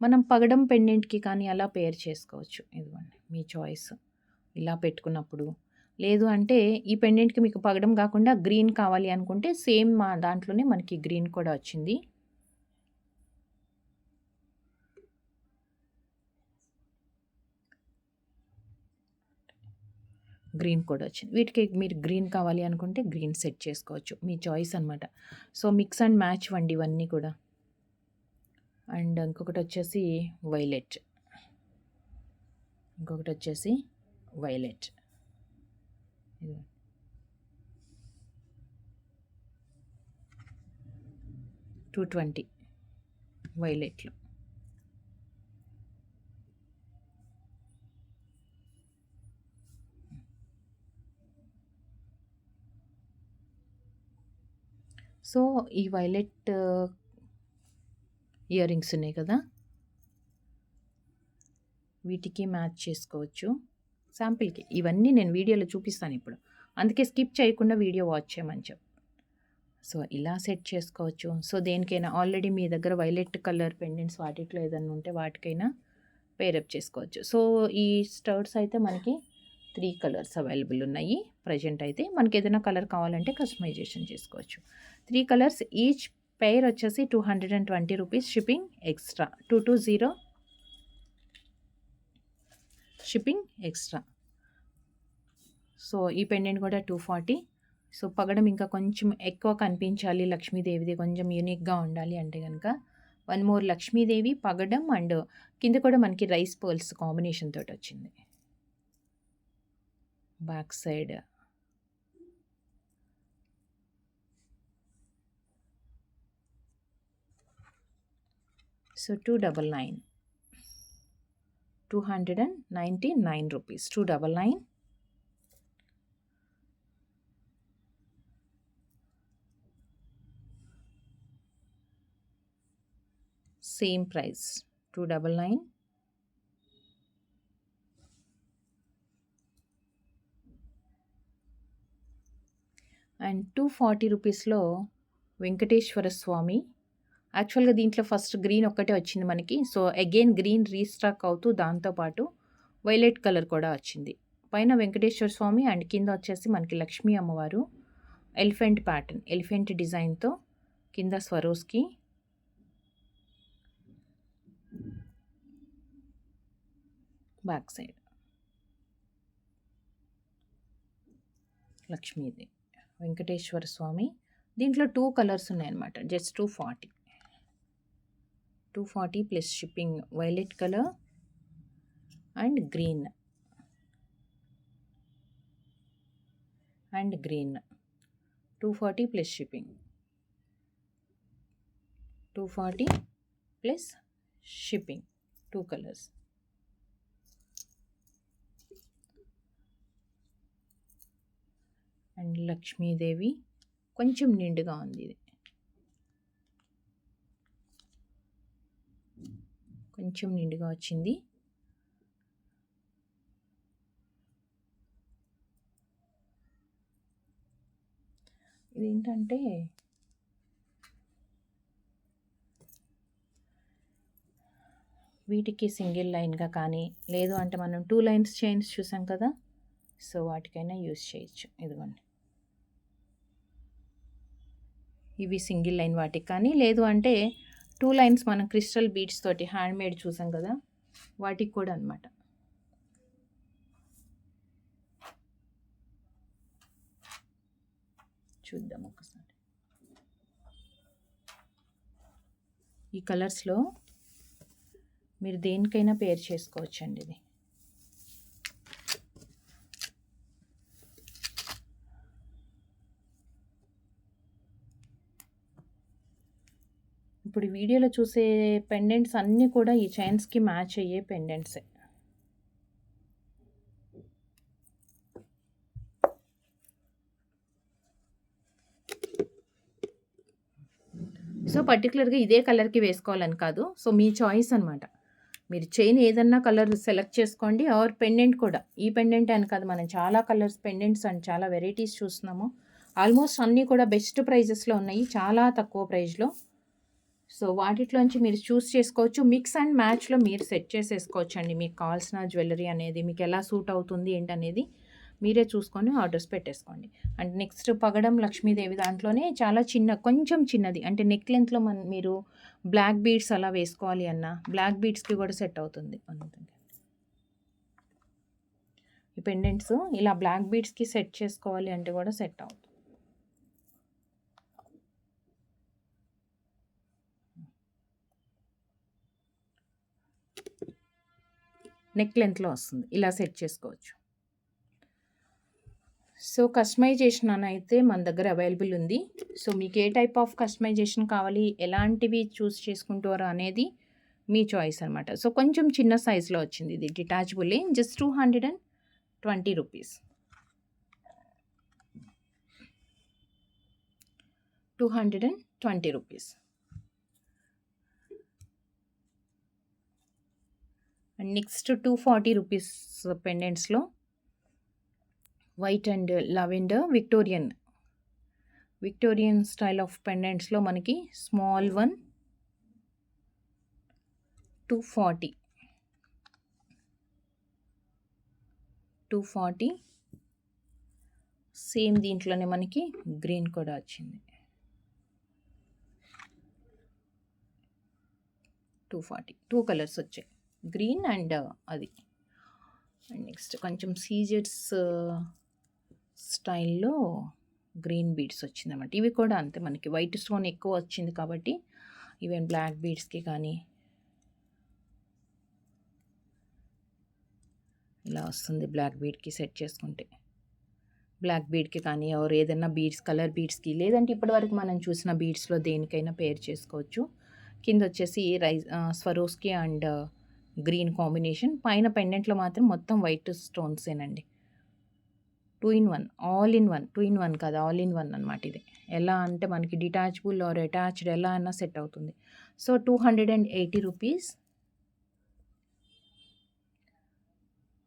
మనం పగడం పెండెంట్కి కానీ అలా పేర్ చేసుకోవచ్చు. ఇదిగోండి మీ చాయిస్. ఇలా పెట్టుకున్నప్పుడు లేదు అంటే ఈ పెండెంట్కి మీకు పగడం కాకుండా గ్రీన్ కావాలి అనుకుంటే సేమ్ మా దాంట్లోనే మనకి గ్రీన్ కూడా వచ్చింది. గ్రీన్ కూడా వచ్చింది. వీటికి మీరు గ్రీన్ కావాలి అనుకుంటే గ్రీన్ సెట్ చేసుకోవచ్చు. మీ చాయిస్ అనమాట. సో మిక్స్ అండ్ మ్యాచ్ వండి ఇవన్నీ కూడా. అండ్ ఇంకొకటి వచ్చేసి వైలెట్, ఇంకొకటి వచ్చేసి వైలెట్. 220 వైలెట్లో. సో ఈ వైలెట్ ఇయర్ రింగ్స్ ఉన్నాయి కదా, వీటికి మ్యాచ్ చేసుకోవచ్చు. శాంపిల్కి ఇవన్నీ నేను వీడియోలో చూపిస్తాను ఇప్పుడు, అందుకే స్కిప్ చేయకుండా వీడియో వాచ్ చేయమని చెప్పు. సో ఇలా సెట్ చేసుకోవచ్చు. సో దేనికైనా ఆల్రెడీ మీ దగ్గర వైలెట్ కలర్ పెండెంట్స్ వాటిట్లో ఏదైనా ఉంటే వాటికైనా పేరప్ చేసుకోవచ్చు. సో ఈ స్టర్డ్స్ అయితే మనకి 3 కలర్స్ అవైలబుల్ ఉన్నాయి ప్రజెంట్. అయితే మనకి ఏదైనా కలర్ కావాలంటే కస్టమైజేషన్ చేసుకోవచ్చు. 3 కలర్స్ ఈచ్ పెయిర్ వచ్చేసి ₹220 shipping extra, 220 shipping extra. So ఈ పెండెంట్ కూడా 240. సో పగడం ఇంకా కొంచెం ఎక్కువ కనిపించాలి, లక్ష్మీదేవిది కొంచెం యూనిక్గా ఉండాలి అంటే కనుక వన్ మోర్ లక్ష్మీదేవి పగడం అండ్ కింద కూడా మనకి రైస్ పర్ల్స్ కాంబినేషన్ తోటి వచ్చింది. Back side so ₹299, ₹299. Same price $299. And ₹240లో వెంకటేశ్వర స్వామి. యాక్చువల్గా దీంట్లో ఫస్ట్ గ్రీన్ ఒక్కటే వచ్చింది మనకి. సో అగైన్ గ్రీన్ రీస్టాక్ అవుతూ దాంతోపాటు వైలెట్ కలర్ కూడా వచ్చింది. పైన వెంకటేశ్వర స్వామి అండ్ కింద వచ్చేసి మనకి లక్ష్మీ అమ్మవారు ఎలిఫెంట్ ప్యాటర్న్, ఎలిఫెంట్ డిజైన్తో కింద స్వరోస్కి బ్యాక్ సైడ్ లక్ష్మీది వెంకటేశ్వర స్వామి. దీంట్లో 2 కలర్స్ ఉన్నాయన్నమాట. Just 240 plus shipping. Violet colour and green, and green 240 plus shipping, 240 plus shipping. 2 colours. And Lakshmidevi కొంచెం నిండుగా ఉంది ఇది, కొంచెం నిండుగా వచ్చింది. ఇదేంటంటే వీటికి సింగిల్ లైన్గా కానీ, లేదు అంటే మనం 2 లైన్స్ చైన్స్ చూసాం కదా, సో వాటికైనా యూస్ చేయొచ్చు. ఇదిగోండి, ఇవి సింగిల్ లైన్ వాటికి కానీ, లేదు అంటే 2 లైన్స్ మనం క్రిస్టల్ బీడ్స్ తోటి హ్యాండ్మేడ్ చూసాం కదా, వాటికి కూడా అనమాట. చూద్దాం ఒకసారి. ఈ కలర్స్లో మీరు దేనికైనా పేర్ చేసుకోవచ్చండి. ఇది ఇప్పుడు వీడియోలో చూసే పెండెంట్స్ అన్నీ కూడా ఈ చైన్స్కి మ్యాచ్ అయ్యే పెండెంట్సే. సో పర్టికులర్గా ఇదే కలర్కి వేసుకోవాలని కాదు, సో మీ చాయిస్ అనమాట. మీరు చైన్ ఏదన్నా కలర్ సెలెక్ట్ చేసుకోండి. ఆర్ పెండెంట్ కూడా, ఈ పెండెంట్ అని కాదు, మనం చాలా కలర్స్ పెండెంట్స్ అండ్ చాలా వెరైటీస్ చూస్తున్నాము. ఆల్మోస్ట్ అన్నీ కూడా బెస్ట్ ప్రైజెస్లో ఉన్నాయి, చాలా తక్కువ ప్రైస్లో. సో వాటిలోంచి మీరు చూస్ చేసుకోవచ్చు. మిక్స్ అండ్ మ్యాచ్లో మీరు సెట్ చేసేసుకోవచ్చు అండి. మీకు కావాల్సిన జ్యువెలరీ అనేది మీకు ఎలా సూట్ అవుతుంది ఏంటనేది మీరే చూసుకొని ఆర్డర్స్ పెట్టేసుకోండి. అండ్ నెక్స్ట్ పగడం లక్ష్మీదేవి దాంట్లోనే చాలా చిన్న, కొంచెం చిన్నది, అంటే నెక్ లెంత్లో మీరు బ్లాక్ బీడ్స్ అలా వేసుకోవాలి అన్న బ్లాక్ బీడ్స్కి కూడా సెట్ అవుతుంది. ఈ పెండెంట్స్ ఇలా బ్లాక్ బీడ్స్కి సెట్ చేసుకోవాలి అంటే కూడా సెట్ అవుతుంది. నెక్ లెంత్లో వస్తుంది, ఇలా సెట్ చేసుకోవచ్చు. సో కస్టమైజేషన్ అని అయితే మన దగ్గర అవైలబుల్ ఉంది. సో మీకు ఏ టైప్ ఆఫ్ కస్టమైజేషన్ కావాలి, ఎలాంటివి చూస్ చేసుకుంటారో అనేది మీ చాయిస్ అనమాట. సో కొంచెం చిన్న సైజులో వచ్చింది ఇది, detachable, just 220 rupees. 220 rupees. And next 240 rupees పెండెంట్స్లో white and lavender Victorian style of పెండెంట్స్లో మనకి స్మాల్ వన్ 240. సేమ్ దీంట్లోనే మనకి గ్రీన్ కూడా వచ్చింది. 240, 2 కలర్స్ వచ్చాయి, గ్రీన్ అండ్ అది. అండ్ నెక్స్ట్ కొంచెం సీజెడ్స్ స్టైల్లో గ్రీన్ బీడ్స్ వచ్చిందన్నమాట. ఇవి కూడా అంతే, మనకి వైట్ స్టోన్ ఎక్కువ వచ్చింది కాబట్టి ఈవెన్ బ్లాక్ బీడ్స్కి కానీ ఇలా వస్తుంది. బ్లాక్ బీడ్కి సెట్ చేసుకుంటే, బ్లాక్ బీడ్కి కానీ ఎవరు ఏదైనా బీడ్స్ కలర్ బీడ్స్కి, లేదంటే ఇప్పటివరకు మనం చూసిన బీడ్స్లో దేనికైనా పేర్ చేసుకోవచ్చు. కింద వచ్చేసి స్వరోస్కి అండ్ గ్రీన్ కాంబినేషన్, పైన పెండెంట్లో మాత్రం మొత్తం వైట్ స్టోన్సేనండి. 2 in 1, all in one, 2 in 1 కాదు, ఆల్ ఇన్ వన్ అనమాట. ఇది ఎలా అంటే మనకి డిటాచబుల్ ఆర్ అటాచ్డ్ ఎలా అన్నా సెట్ అవుతుంది. So 280 rupees.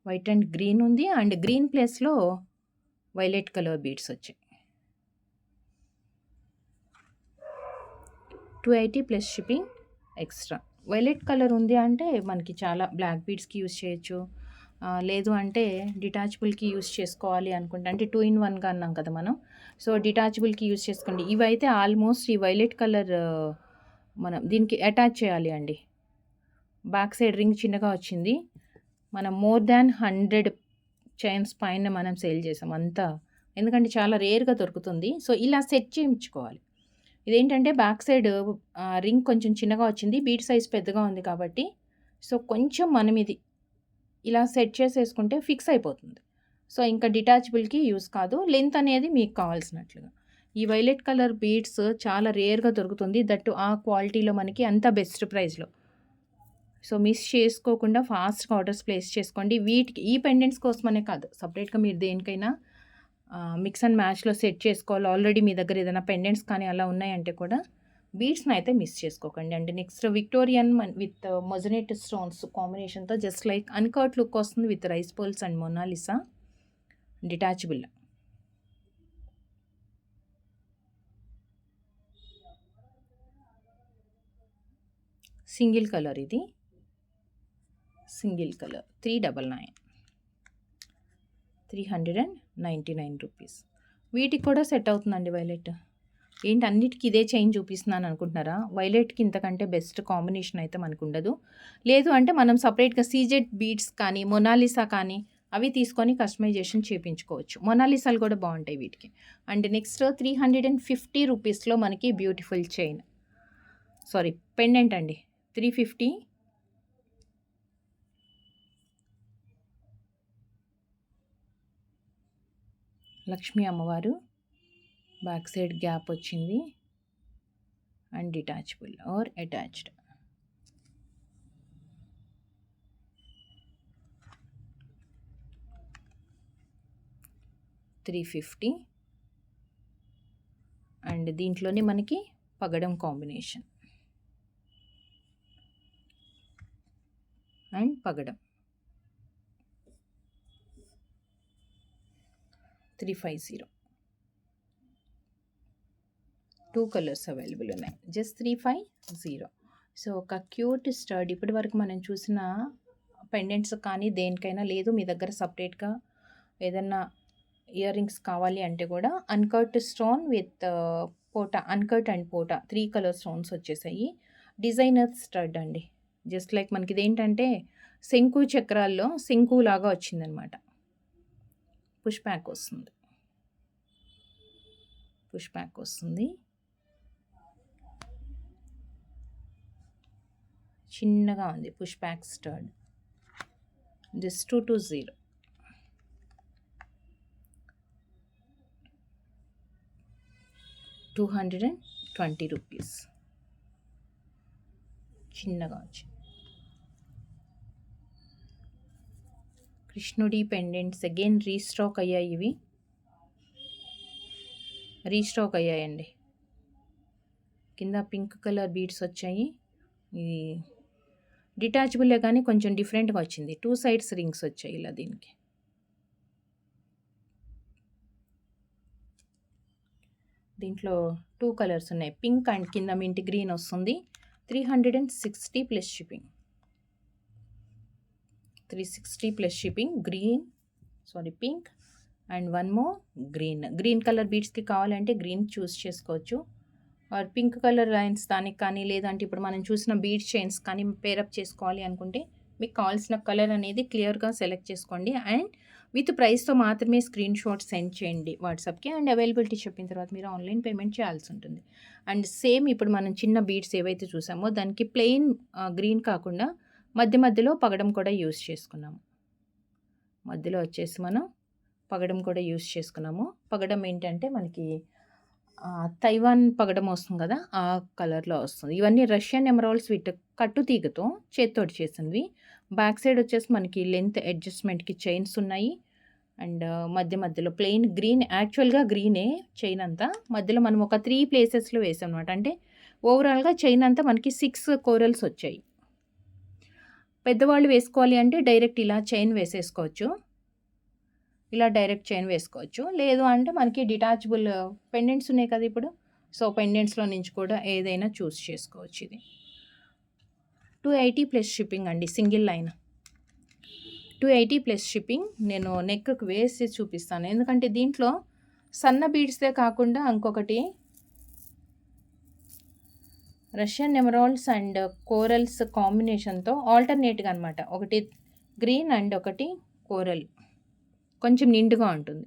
White and green ఉంది, అండ్ గ్రీన్ ప్లేస్లో వైలెట్ కలర్ బీడ్స్ వచ్చాయి. 280 plus shipping extra. Violet colour ఉంది అంటే మనకి చాలా బ్లాక్ బీడ్స్కి యూస్ చేయొచ్చు, లేదు అంటే డిటాచబుల్కి యూస్ చేసుకోవాలి అనుకుంటే, అంటే 2 in 1గా అన్నాం కదా మనం. సో డిటాచబుల్కి యూస్ చేసుకోండి. ఇవైతే ఆల్మోస్ట్ ఈ వైలెట్ కలర్ మనం దీనికి అటాచ్ చేయాలి అండి. బ్యాక్ సైడ్ రింగ్ చిన్నగా వచ్చింది. మనం మోర్ దాన్ 100 చైన్స్ పైన మనం సేల్ చేసాం అంతా, ఎందుకంటే చాలా రేర్గా దొరుకుతుంది. సో ఇలా సెట్ చేయించుకోవాలి. ఇదేంటంటే బ్యాక్ సైడ్ రింగ్ కొంచెం చిన్నగా వచ్చింది, బీట్ సైజ్ పెద్దగా ఉంది కాబట్టి, సో కొంచెం మనం ఇది ఇలా సెట్ చేసేసుకుంటే ఫిక్స్ అయిపోతుంది. సో ఇంకా డిటాచబుల్కి యూస్ కాదు, లెంత్ అనేది మీకు కావాల్సినట్లుగా. ఈ వైలెట్ కలర్ బీడ్స్ చాలా రేర్గా దొరుకుతుంది, దట్టు ఆ క్వాలిటీలో మనకి అంత బెస్ట్ ప్రైస్లో. సో మిస్ చేసుకోకుండా ఫాస్ట్గా ఆర్డర్స్ ప్లేస్ చేసుకోండి. వీటికి ఈ పెండెంట్స్ కోసమనే కాదు, సపరేట్గా మీరు దేనికైనా మిక్స్ అండ్ మ్యాచ్‌లో సెట్ చేసుకోవాలి. ఆల్రెడీ మీ దగ్గర ఏదైనా పెండెంట్స్ కానీ అలా ఉన్నాయంటే కూడా బీడ్స్‌ని అయితే మిస్ చేసుకోకండి. And next Victorian with moissanite stones కాంబినేషన్‌తో జస్ట్ లైక్ అన్‌కట్ లుక్ వస్తుంది with rice pearls and Mona Lisa detachable. Single colour ఇది. Single colour 399 399 rupees. వీటికి కూడా సెట్ అవుతుందండి వైలెట్. ఏంటి అన్నిటికి ఇదే చైన్ చూపిస్తున్నాను అనుకుంటున్నారా? వైలెట్‌కి ఇంతకంటే బెస్ట్ కాంబినేషన్ అయితే మనకుండదు. లేదు అంటే మనం సపరేట్‌గా సీజెడ్ బీడ్స్ కానీ, మొనాలిసా కానీ అవి తీసుకొని కస్టమైజేషన్ చేపించుకోవచ్చు. మొనాలిసాలు కూడా బాగుంటాయి వీటికి. అండ్ నెక్స్ట్ 350 రూపీస్‌లో మనకి బ్యూటిఫుల్ చైన్, సారీ పెండెంట్ అండి. 350 లక్ష్మీ అమ్మవారు, బ్యాక్ సైడ్ గ్యాప్ వచ్చింది and detachable or attached. $350 and దీంట్లోనే మనకి పగడం కాంబినేషన్ అండ్ పగడం 350. 2 కలర్స్ అవైలబుల్ ఉన్నాయి. జస్ట్ 350. సో ఒక క్యూట్ స్టడ్. ఇప్పటి వరకు మనం చూసిన పెండెంట్స్ కానీ దేనికైనా లేదు మీ దగ్గర సపరేట్గా ఏదన్నా ఇయర్ రింగ్స్ కావాలి అంటే కూడా అన్కట్ స్టోన్ విత్ పోటా, అన్కట్ అండ్ పోటా 3 కలర్ స్టోన్స్ వచ్చేసాయి. డిజైనర్ స్టడ్ అండి. జస్ట్ లైక్ మనకి ఇదేంటంటే శంకు చక్రాల్లో శంకు లాగా వచ్చిందనమాట. పుష్ బ్యాక్ వస్తుంది. పుష్ బ్యాక్ వస్తుంది. చిన్నగా ఉంది push back stud. Just 220. 220 rupees. చిన్నగా వచ్చింది. కృష్ణుడి పెండెంట్స్ అగైన్ రీస్టాక్ అయ్యాయి. ఇవి రీస్టాక్ అయ్యాయండి. కింద పింక్ కలర్ బీడ్స్ వచ్చాయి. ఇది డిటాచబులే కానీ కొంచెం డిఫరెంట్గా వచ్చింది. 2 సైడ్స్ రింగ్స్ వచ్చాయి ఇలా దీనికి. దీంట్లో 2 కలర్స్ ఉన్నాయి. పింక్ అండ్ కింద మింట్ గ్రీన్ వస్తుంది. 360 plus shipping. 360 plus shipping. Green, sorry pink and one more green. Green colour బీడ్స్కి కావాలంటే గ్రీన్ చూస్ చేసుకోవచ్చు. ఆర్ పింక్ కలర్ లైన్స్ దానికి కానీ, లేదంటే ఇప్పుడు మనం చూసిన బీడ్స్ చైన్స్ కానీ పేరప్ చేసుకోవాలి అనుకుంటే మీకు కావాల్సిన కలర్ అనేది క్లియర్గా సెలెక్ట్ చేసుకోండి. అండ్ విత్ ప్రైస్తో మాత్రమే స్క్రీన్ షాట్ సెండ్ చేయండి వాట్సాప్కి. అండ్ అవైలబిలిటీ చెప్పిన తర్వాత మీరు ఆన్లైన్ పేమెంట్ చేయాల్సి ఉంటుంది. అండ్ సేమ్ ఇప్పుడు మనం చిన్న బీడ్స్ ఏవైతే చూసామో దానికి ప్లెయిన్ గ్రీన్ కాకుండా మధ్య మధ్యలో పగడం కూడా యూస్ చేసుకున్నాము. మధ్యలో వచ్చేసి మనం పగడం కూడా యూస్ చేసుకున్నాము. పగడం ఏంటంటే మనకి తైవాన్ పగడం వస్తుంది కదా, ఆ కలర్లో వస్తుంది. ఇవన్నీ రష్యన్ ఎమరాల్డ్స్ విత్ కట్టు తీగతో చేత్తోటి చేసినవి. బ్యాక్ సైడ్ వచ్చేసి మనకి లెంత్ అడ్జస్ట్మెంట్కి చైన్స్ ఉన్నాయి. అండ్ మధ్య మధ్యలో ప్లెయిన్ గ్రీన్, యాక్చువల్గా గ్రీనే చైన్ అంతా. మధ్యలో మనం ఒక 3 ప్లేసెస్లో వేసాం అనమాట. అంటే ఓవరాల్గా చైన్ అంతా మనకి 6 కోరల్స్ వచ్చాయి. పెద్దవాళ్ళు వేసుకోవాలి అంటే డైరెక్ట్ ఇలా చైన్ వేసేసుకోవచ్చు. ఇలా డైరెక్ట్ చైన్ వేసుకోవచ్చు. లేదు అంటే మనకి డిటాచబుల్ పెండెంట్స్ ఉన్నాయి కదా ఇప్పుడు. సో పెండెంట్స్లో నుంచి కూడా ఏదైనా చూస్ చేసుకోవచ్చు. ఇది 280 ప్లస్ షిప్పింగ్ అండి. Single line 280 plus shipping. నేను నెక్కి వేసి చూపిస్తాను. ఎందుకంటే దీంట్లో సన్న బీడ్స్దే కాకుండా ఇంకొకటి రష్యన్ ఎమరాల్డ్స్ అండ్ కోరల్స్ కాంబినేషన్తో ఆల్టర్నేట్గా అనమాట. ఒకటి గ్రీన్ అండ్ ఒకటి కోరల్. కొంచెం నిండుగా ఉంటుంది.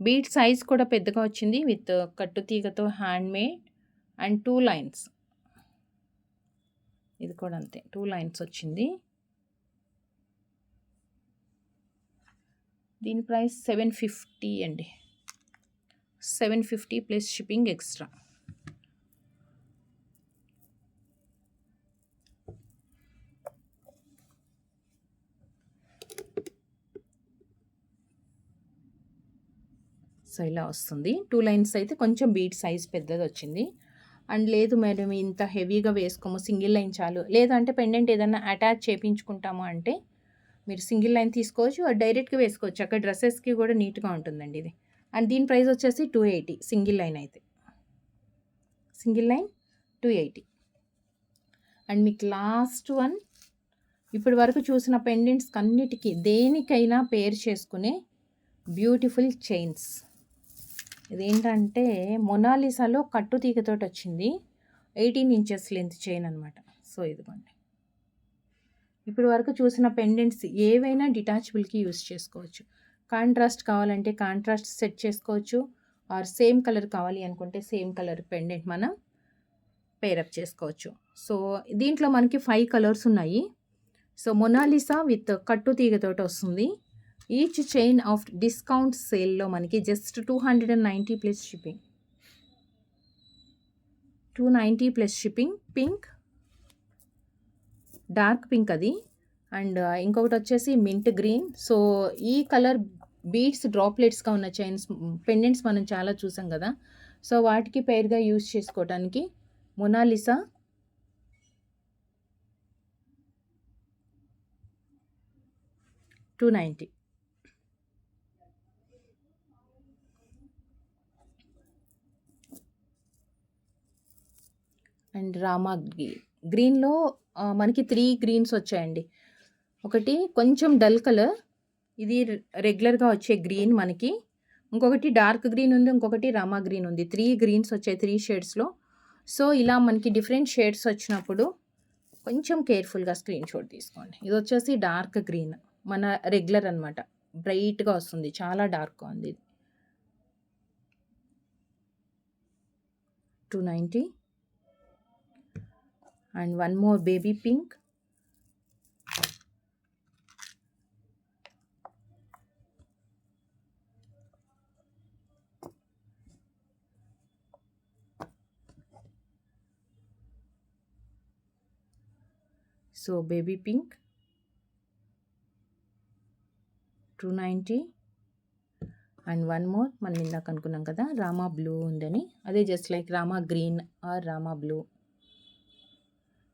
బీడ్ సైజ్ కూడా పెద్దగా వచ్చింది విత్ కట్టు తీగతో హ్యాండ్మేడ్ అండ్ 2 లైన్స్. ఇది కూడా అంతే 2 లైన్స్ వచ్చింది. దీని ప్రైస్ 750 అండి. 750 ప్లస్ షిప్పింగ్ ఎక్స్ట్రా. సో ఇలా వస్తుంది. 2 లైన్స్ అయితే కొంచెం బీడ్ సైజ్ పెద్దది వచ్చింది. అండ్ లేదు మేడం ఇంత హెవీగా వేసుకోము, సింగిల్ లైన్ చాలు, లేదంటే పెండెంట్ ఏదైనా అటాచ్ చేయించుకుంటాము అంటే మీరు సింగిల్ లైన్ తీసుకోవచ్చు, అది డైరెక్ట్గా వేసుకోవచ్చు. అక్కడ డ్రెస్సెస్కి కూడా నీట్గా ఉంటుందండి ఇది. అండ్ దీని ప్రైస్ వచ్చేసి 280 సింగిల్ లైన్ అయితే. Single line 280. అండ్ మీకు లాస్ట్ వన్, ఇప్పటి వరకు చూసిన పెండెంట్స్కి అన్నిటికీ దేనికైనా పేర్ చేసుకునే బ్యూటిఫుల్ చైన్స్. ఇదేంటంటే మొనాలిసాలో కట్టు తీగతోటి వచ్చింది. 18 ఇంచెస్ లెంత్ చైన్ అనమాట. సో ఇదిగోండి, ఇప్పుడు వరకు చూసిన పెండెంట్స్ ఏవైనా డిటాచబుల్కి యూస్ చేసుకోవచ్చు. కాంట్రాస్ట్ కావాలంటే కాంట్రాస్ట్ సెట్ చేసుకోవచ్చు, ఆర్ సేమ్ కలర్ కావాలి అనుకుంటే సేమ్ కలర్ పెండెంట్ మనం పేరప్ చేసుకోవచ్చు. సో దీంట్లో మనకి 5 కలర్స్ ఉన్నాయి. సో మొనాలిసా విత్ కట్టు తీగతోటి వస్తుంది. ఈచ్ చైన్ ఆఫ్ డిస్కౌంట్ సేల్లో మనకి just 290 plus shipping. 290 plus shipping. Pink, dark pink అది. అండ్ ఇంకొకటి వచ్చేసి మింట్ గ్రీన్. సో ఈ కలర్ బీడ్స్ డ్రాప్లెట్స్గా ఉన్న చైన్స్ పెండెంట్స్ మనం చాలా చూసాం కదా. సో వాటికి పేరుగా యూజ్ చేసుకోవడానికి మొనాలిసా, $290. అండ్ రామా గ్రీన్లో మనకి 3 గ్రీన్స్ వచ్చాయండి. ఒకటి కొంచెం డల్ కలర్, ఇది రెగ్యులర్గా వచ్చే గ్రీన్ మనకి. ఇంకొకటి డార్క్ గ్రీన్ ఉంది, ఇంకొకటి రామా గ్రీన్ ఉంది. 3 గ్రీన్స్ వచ్చాయి 3 షేడ్స్లో. సో ఇలా మనకి డిఫరెంట్ షేడ్స్ వచ్చినప్పుడు కొంచెం కేర్ఫుల్గా స్క్రీన్ షాట్ తీసుకోండి. ఇది వచ్చేసి డార్క్ గ్రీన్, మన రెగ్యులర్ అనమాట, బ్రైట్గా వస్తుంది, చాలా డార్క్గా ఉంది ఇది. 290. And one more baby pink. So baby pink 290. And one more, మనం ఇందాక అనుకున్నాం కదా రామా బ్లూ ఉందని, అదే just like Rama green are Rama blue.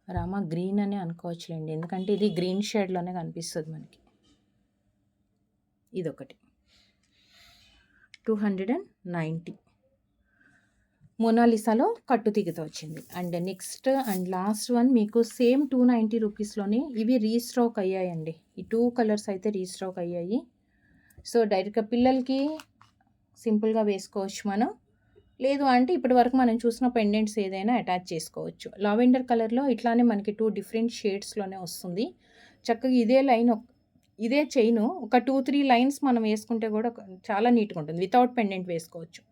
Rama green అని అనుకోవచ్చులేండి, ఎందుకంటే ఇది గ్రీన్ షేడ్లోనే కనిపిస్తుంది మనకి. ఇదొకటి 290. మొనాలిసాలో కట్టు తీగతో వచ్చింది. And next and last one మీకు సేమ్ 290 రూపీస్లోనే ఇవి రీస్టాక్ అయ్యాయండి. ఈ 2 కలర్స్ అయితే రీస్టాక్ అయ్యాయి. సో డైరెక్ట్గా పిల్లలకి సింపుల్గా వేసుకోవచ్చు మనం, లేదు అంటే ఇప్పటి వరకు మనం చూసిన పెండెంట్స్ ఏదైనా అటాచ్ చేసుకోవచ్చు. లావెండర్ కలర్లో ఇట్లానే మనకి 2 డిఫరెంట్ షేడ్స్లోనే వస్తుంది. చక్కగా ఇదే లైన్, ఇదే చైను ఒక 2-3 లైన్స్ మనం వేసుకుంటే కూడా చాలా నీట్గా ఉంటుంది. వితౌట్ పెండెంట్ వేసుకోవచ్చు.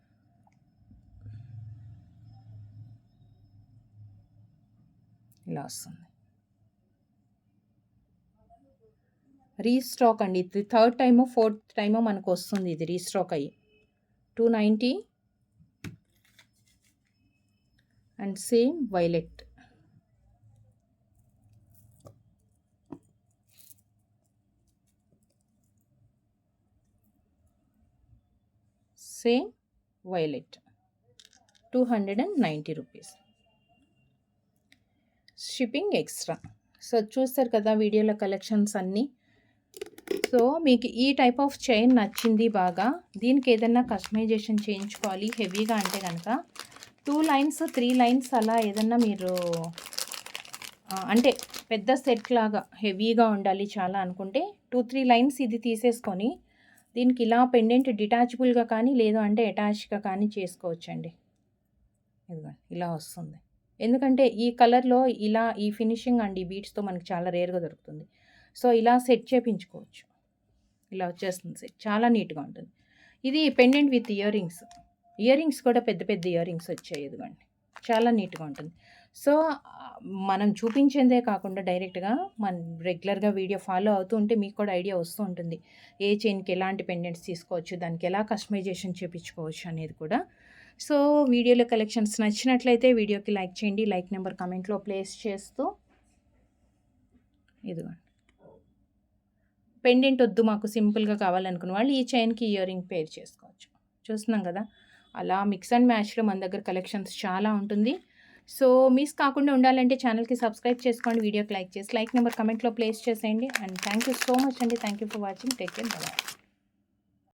ఇలా వస్తుంది. రీస్టాక్ అండి, ఇది 3rd టైమో 4th టైమో మనకు వస్తుంది ఇది రీస్టాక్ అయ్యి. 290. And same violet. Same violet 290 rupees. Shipping extra. So చూస్తారు కదా వీడియోలో కలెక్షన్స్ అన్నీ. సో మీకు ఈ టైప్ ఆఫ్ చైన్ నచ్చింది బాగా, దీనికి ఏదైనా కస్టమైజేషన్ చేయించుకోవాలి హెవీగా అంటే కనుక 2 లైన్స్ 3 లైన్స్ అలా ఏదన్నా మీరు అంటే పెద్ద సెట్ లాగా హెవీగా ఉండాలి చాలా అనుకుంటే 2-3 లైన్స్ ఇది తీసేసుకొని దీనికి ఇలా పెండెంట్ డిటాచబుల్గా కానీ లేదు అంటే అటాచ్గా కానీ చేసుకోవచ్చండి. ఇదిగోండి ఇలా వస్తుంది. ఎందుకంటే ఈ కలర్లో ఇలా ఈ ఫినిషింగ్ అండ్ ఈ బీడ్స్తో మనకి చాలా రేర్గా దొరుకుతుంది. సో ఇలా సెట్ చేయించుకోవచ్చు. ఇలా వచ్చేస్తుంది సెట్, చాలా నీట్గా ఉంటుంది. ఇది పెండెంట్ విత్ ఇయర్ రింగ్స్ కూడా పెద్ద పెద్ద ఇయర్ రింగ్స్ వచ్చాయి. ఇదిగోండి చాలా నీట్గా ఉంటుంది. సో మనం చూపించేదే కాకుండా డైరెక్ట్గా మనం రెగ్యులర్గా వీడియో ఫాలో అవుతూ ఉంటే మీకు కూడా ఐడియా వస్తూ ఉంటుంది ఏ చైన్కి ఎలాంటి పెండెంట్స్ తీసుకోవచ్చు, దానికి ఎలా కస్టమైజేషన్ చేయించుకోవచ్చు అనేది కూడా. సో వీడియోలో కలెక్షన్స్ నచ్చినట్లయితే వీడియోకి లైక్ చేయండి, లైక్ నెంబర్ కామెంట్లో ప్లేస్ చేస్తూ. ఇదిగోండి పెండెంట్ వద్దు మాకు సింపుల్గా కావాలనుకున్న వాళ్ళు ఈ చైన్కి ఇయర్ రింగ్ పేర్ చేసుకోవచ్చు. చూస్తున్నాం కదా! అలా మిక్స్ అండ్ మ్యాచ్‌లో మన దగ్గర కలెక్షన్స్ చాలా ఉంటుంది. సో, మిస్ కాకుండా ఉండాలంటే ఛానల్‌కి సబ్స్క్రైబ్ చేసుకోండి. వీడియోకి లైక్ చేసి లైక్ నెంబర్ కమెంట్‌లో ప్లేస్ చేసేయండి. And thank you so much అండి. Thank you for watching. Take care. By.